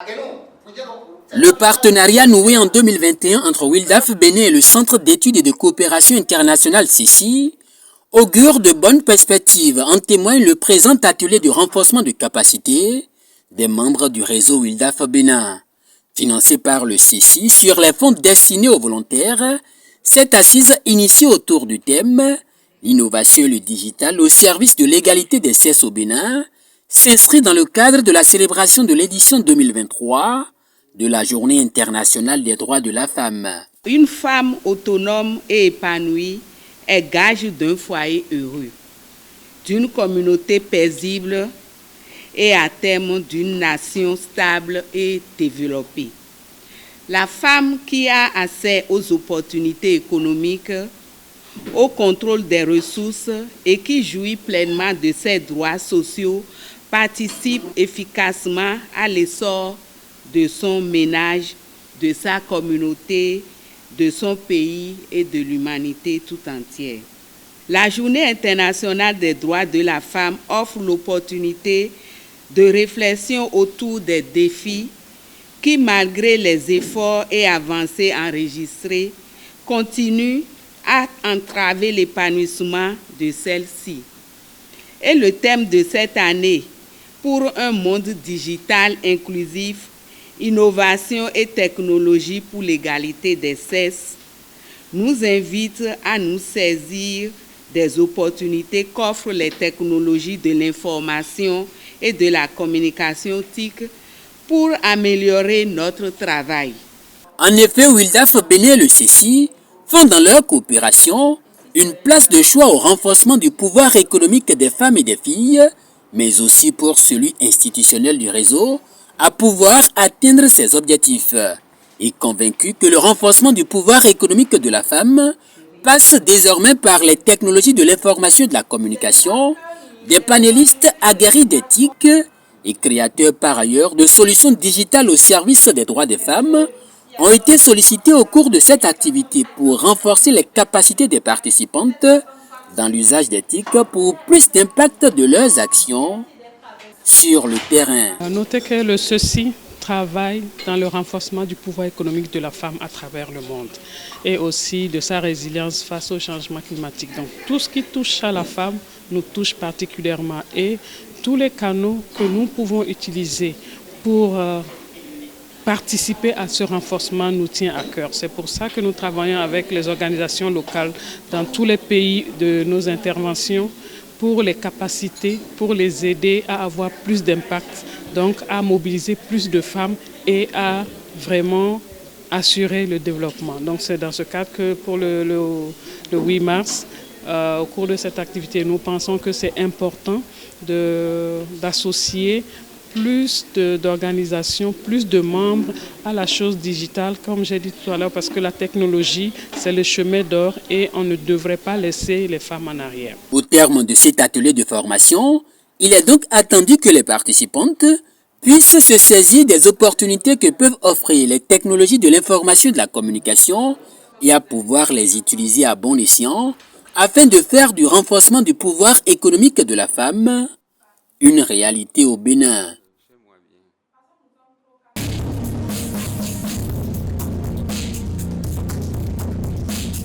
Le partenariat noué en 2021 entre WILDAF Bénin et le Centre d'études et de coopération internationale CECI augure de bonnes perspectives. En témoigne le présent atelier de renforcement de capacité des membres du réseau WILDAF Bénin. Financé par le CECI sur les fonds destinés aux volontaires, cette assise initiée autour du thème « L'innovation et le digital au service de l'égalité des sexes au Bénin » s'inscrit dans le cadre de la célébration de l'édition 2023 de la Journée internationale des droits de la femme. Une femme autonome et épanouie est gage d'un foyer heureux, d'une communauté paisible et à terme d'une nation stable et développée. La femme qui a accès aux opportunités économiques, au contrôle des ressources et qui jouit pleinement de ses droits sociaux participe efficacement à l'essor de son ménage, de sa communauté, de son pays et de l'humanité tout entière. La Journée internationale des droits de la femme offre l'opportunité de réflexion autour des défis qui, malgré les efforts et avancées enregistrées, continuent à entraver l'épanouissement de celle-ci. Et le thème de cette année, pour un monde digital inclusif, innovation et technologie pour l'égalité des sexes, nous invite à nous saisir des opportunités qu'offrent les technologies de l'information et de la communication TIC pour améliorer notre travail. En effet, WILDAF Bénin et le CECI font dans leur coopération une place de choix au renforcement du pouvoir économique des femmes et des filles, mais aussi pour celui institutionnel du réseau, à pouvoir atteindre ses objectifs. Et convaincu que le renforcement du pouvoir économique de la femme passe désormais par les technologies de l'information et de la communication, des panélistes aguerris d'éthique et créateurs par ailleurs de solutions digitales au service des droits des femmes ont été sollicités au cours de cette activité pour renforcer les capacités des participantes dans l'usage d'éthique pour plus d'impact de leurs actions sur le terrain. Notez que le CECI travaille dans le renforcement du pouvoir économique de la femme à travers le monde et aussi de sa résilience face au changement climatique. Donc tout ce qui touche à la femme nous touche particulièrement et tous les canaux que nous pouvons utiliser pour participer à ce renforcement nous tient à cœur. C'est pour ça que nous travaillons avec les organisations locales dans tous les pays de nos interventions pour les capaciter, pour les aider à avoir plus d'impact, donc à mobiliser plus de femmes et à vraiment assurer le développement. Donc c'est dans ce cadre que pour le 8 mars, au cours de cette activité, nous pensons que c'est important d'associer plus d'organisations, plus de membres à la chose digitale, comme j'ai dit tout à l'heure, parce que la technologie, c'est le chemin d'or et on ne devrait pas laisser les femmes en arrière. Au terme de cet atelier de formation, il est donc attendu que les participantes puissent se saisir des opportunités que peuvent offrir les technologies de l'information et de la communication et à pouvoir les utiliser à bon escient afin de faire du renforcement du pouvoir économique de la femme une réalité au Bénin.